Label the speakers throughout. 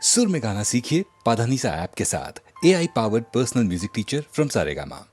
Speaker 1: सुर में गाना सीखिए पाधानीसा ऐप के साथ। AI powered personal music teacher from Saregama.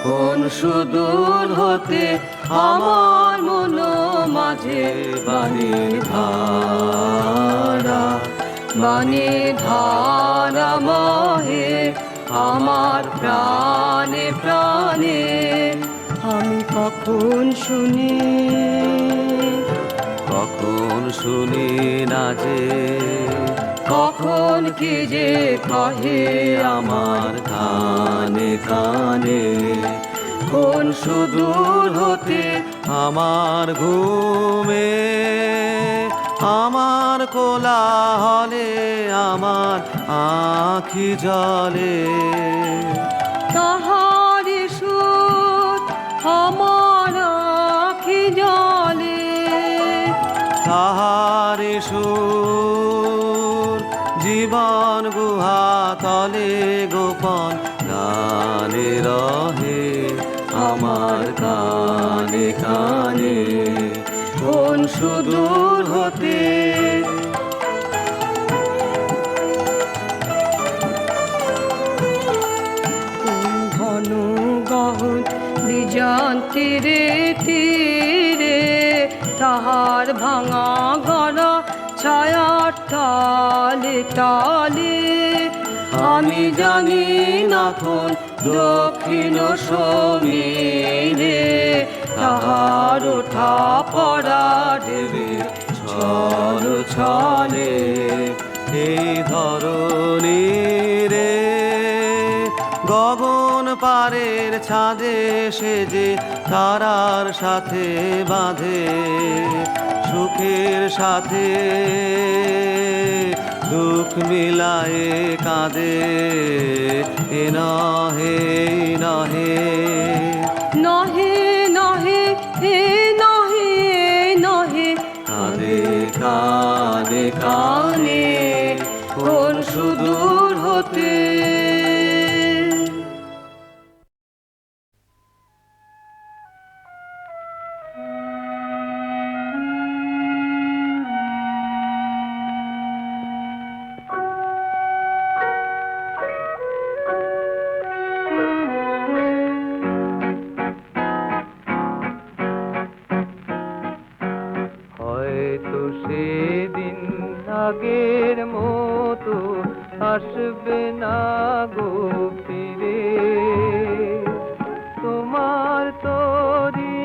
Speaker 2: কোন সুদূর হতে আমার মন মাঝে বাণী ধারা মহে আমার প্রাণে প্রাণে আমি কখন শুনি না যে কখন কি যে কহে আমার কানে কানে কোন সুদূর হতে আমার ঘুমে আমার কোলাহলে আমার আঁখি জলে তাহারি সুর আমার আঁখি জলে তাহারি সুর জীবন গুহা তলে গোপন গানে রহে আমার কানে কানে কোন সুদূর হতে ঘন গহন বিজন তীরে তীরে তাহার ভাঙা গড়া ছায়ার তালে তালে আমি জানি না কোন দক্ষিণ সমীরে তাহার ওঠা পড়া দেবে ছল ছলে এই ধরণী রে গগন পারের ছাদে সেজে তারার সাথে বাঁধে সুখের সাথে দুঃখ মিলায়ে কাঁদে এ নহে নহে নহে নহে হে নহে নহে কাঁদে কানে কানে কোন সুদূর হতে আগের মতো আসবে না গো ফিরে। তোমার তরি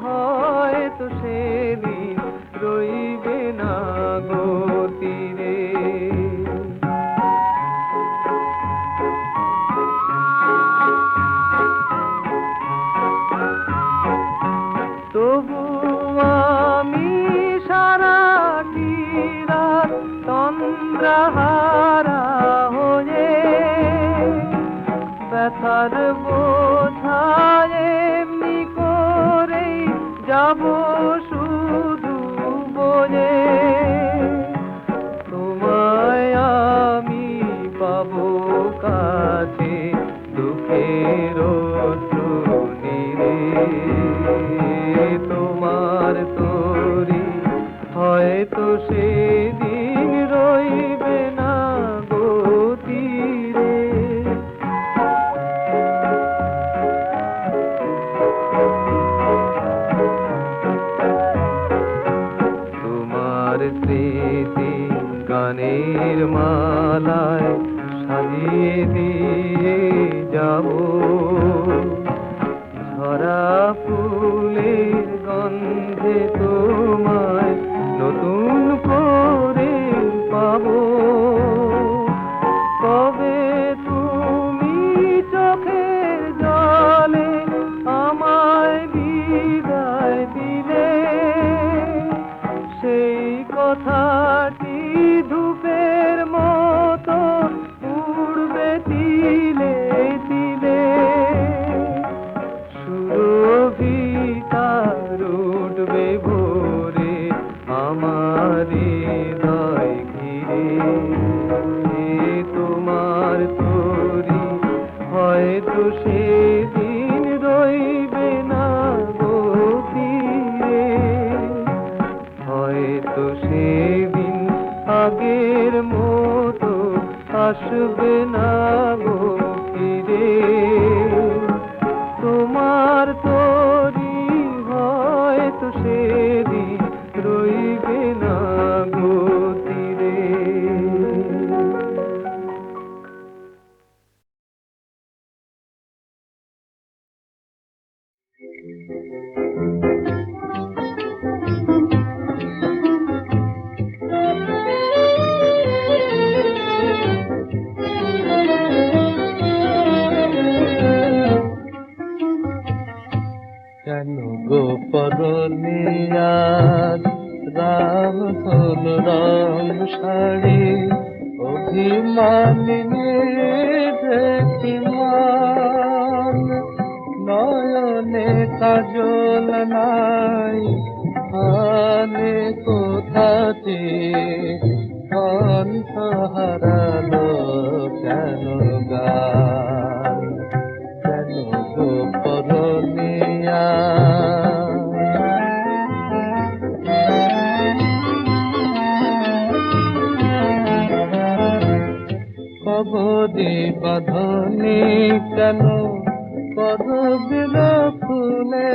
Speaker 2: হয়তো সেদিন রইবে না গো তীরে। তবু আমি সারাটি রাত তন্দ্রাহারা হয়ে ব্যথার বোঝায় এমনি করেই যাব শুধু বলে। তোমায় আমি পাবো কাছে দুঃখের নীরে। তোমার তরি হয়তো সেদিন রইবে না গো তীরে। তোমার স্মৃতি গানের মালায় সাজিয়ে দিয়ে যাব। ঝরা ফুলের গন্ধে তোমায় নতুন করে পাবো। কবে তুমি চোখের জলে আমায় বিদায় দিলে, সেই কথাটি ধূপের মতো উড়বে তিলে তিলে। সুরভিতার উঠবে ভোরে আমার হৃদয় ঘিরে। তোমার তরি হয়তো সেদিন রইবে না গো তীরে। হয়তো সেদিন আগের মতো আসবে না গো ফিরে। তোমার তরি হয়তো সেদিন রইবে না গো তীরে।
Speaker 3: কেন গো পরনিয়ার রাম হল রং শাড়ি অভিমানিনী ঢেকিমান। নয়নে কাজল নাই আনে কোথাতে কণ্ঠ হারালো কেন গান। কেন গো পরনিয়া কবরে বাঁধনি কেন পদবিল ফুলে।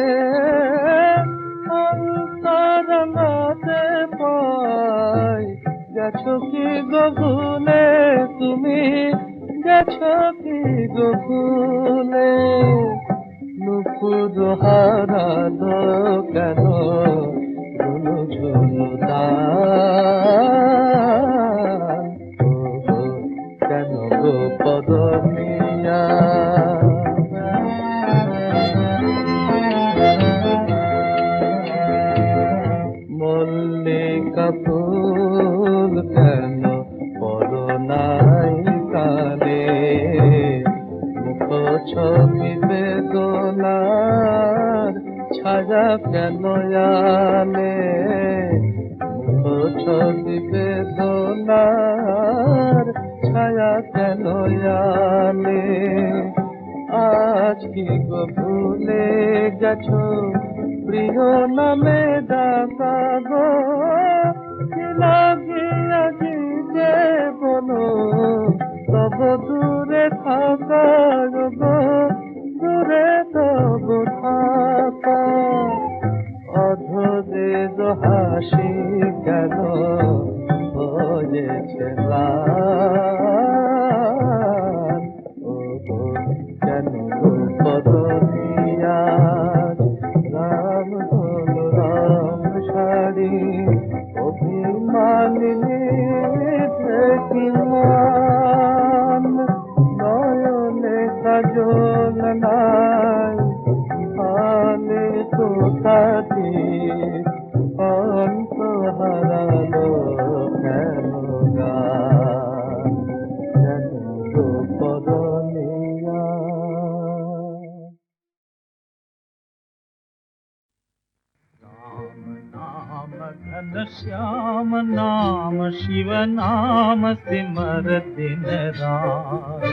Speaker 3: অন্তরঙ্গতে পাই গেছো কি গো ভুলে, তুমি গেছো কি গো ভুলে। নুপুর হারালো কেন ঝুনু ঝুনু দান। কেন গো পরনিয়া মল্লিকা ফুল কেন পরনাই কানে। মুখ ছবি বেদনার ছায়া কেন আনে। মুখ ছবি বেদনার ছায়া কেন আনে। আজ কি গো ভুলে গেছো প্রিয় নামে ডাকা গো। কি লাগিয়া যে বলো তব দূরে থাকা গো। দূরে তব থাকা অধরে হাসি কেন হয়ে আছে লাল ও গো কেন গো বদলিয়া রাম হলো রাম শাড়ি অভিমানিনী কিমান নয়নে কাজল নাই আলে তো কাটি অন্ত হারালো কেন গান কেন গো পরনিয়া
Speaker 4: नाम घन श्याम नाम शिव नाम सिमर दिन रात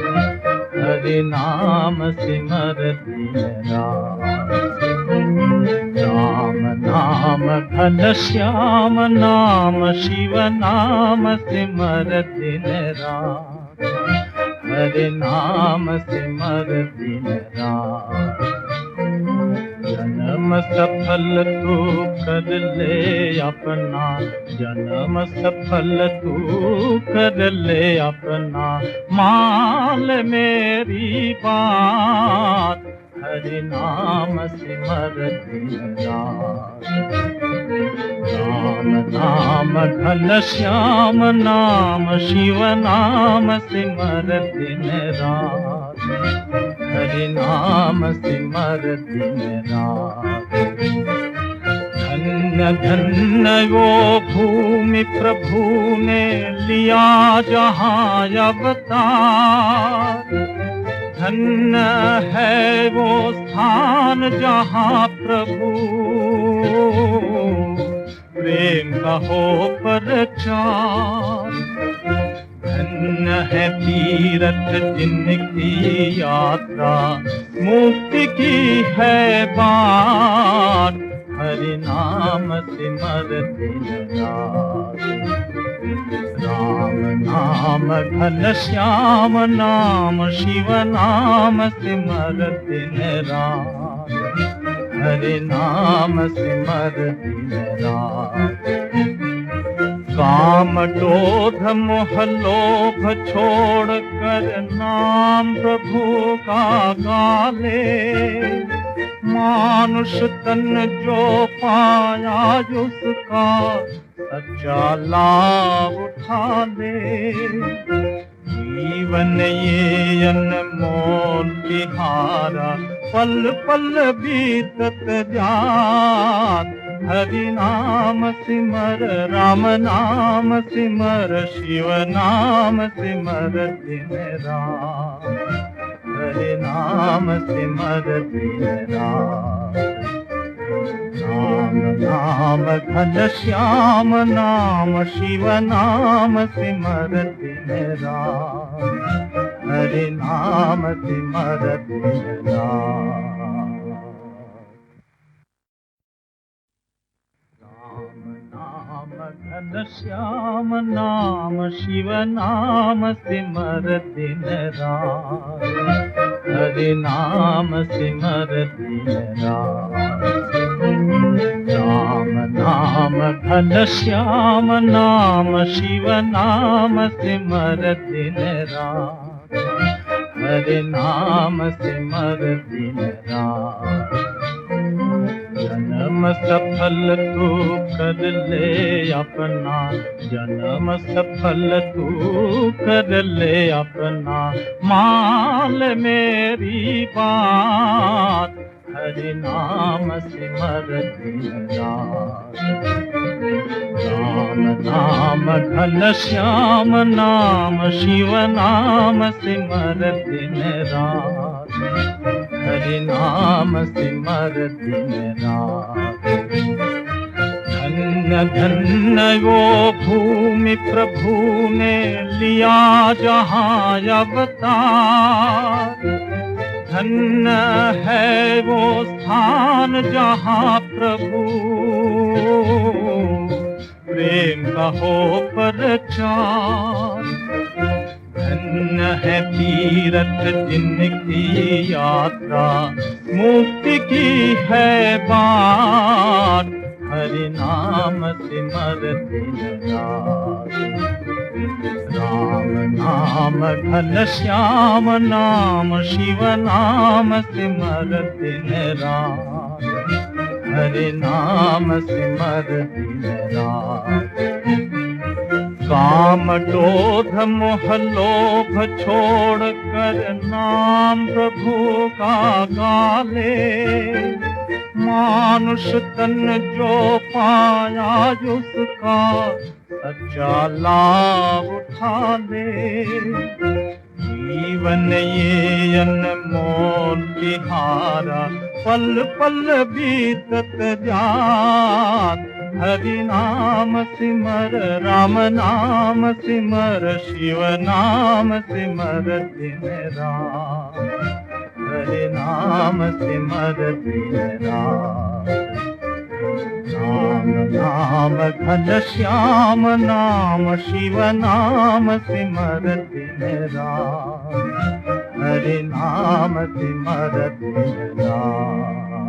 Speaker 4: हरि नाम सिमर दिन रात राम नाम घन श्याम नाम शिव नाम सिमर दिन रात हरि नाम सिमर दिन रात जन्म सफल तू कर ले अपना जन्म सफल तू कर ले अपना मान मेरी बात हरि नाम सिमर दिन रात राम नाम घन श्याम नाम शिव नाम सिमर दिन रात हरि नाम सिमर दिन रात धन्य धन्य वो भूमि प्रभु ने लिया जहाँ अवतार धन्य है वो स्थान जहाँ प्रभु प्रेम का हो प्रचार धन्य है तीरथ जिनकी यात्रा मुक्ति की है बात हरि नाम सिमर दिन रात राम नाम घन श्याम नाम शिव नाम सिमर दिन रात हरि नाम सिमर दिन रात काम क्रोध मोह लोभ छोड़ कर नाम प्रभु का गाले मानुष तन जो पाया उसका सच्चा लाभ उठा ले जीवन ये अनमोल बिहारा पल पल बीतत जात हरि नाम सिमर राम नाम सिमर शिव नाम सिमर दिन रात हरि नाम सिमर दिन रात राम नाम घन श्याम नाम शिव नाम सिमर दिन रात हरि नाम सिमर दिन रात घन श्याम नाम शिव नाम सिमर दिन रात हरि नाम सिमर दिन रात राम नाम घन श्याम नाम शिव नाम सिमर दिन रात हरि नाम सिमर दिन रात जन्म सफल तू कर ले अपना जन्म सफल तू कर ले अपना मान मेरी बात हरि नाम सिमर दिन रात राम नाम घन श्याम नाम शिव नाम सिमर दिन रात हरि नाम सिमर दिन रात धन्य धन्य वो भूमि प्रभु ने लिया जहाँ अवतार धन्य है वो स्थान जहाँ प्रभु प्रेम का हो प्रचार धन्य है तीरथ जिनकी यात्रा मुक्ति की है बात हरि नाम सिमर दिन रात राम नाम घन श्याम नाम शिव नाम सिमर दिन रात हरे नाम सिमर दिन रात काम क्रोध मोह लोभ छोड़ कर नाम प्रभु का गाले मानुष तन जो पाया उसका सच्चा लाभ उठा ले जीवन ये अनमोल बिहारा पल पल बीतत जात हरि नाम सिमर राम नाम सिमर शिव नाम सिमर दिन रात हरि नाम सिमर दिन रात राम नाम घन श्याम नाम शिव नाम सिमर दिन रात हरि नाम सिमर दिन रात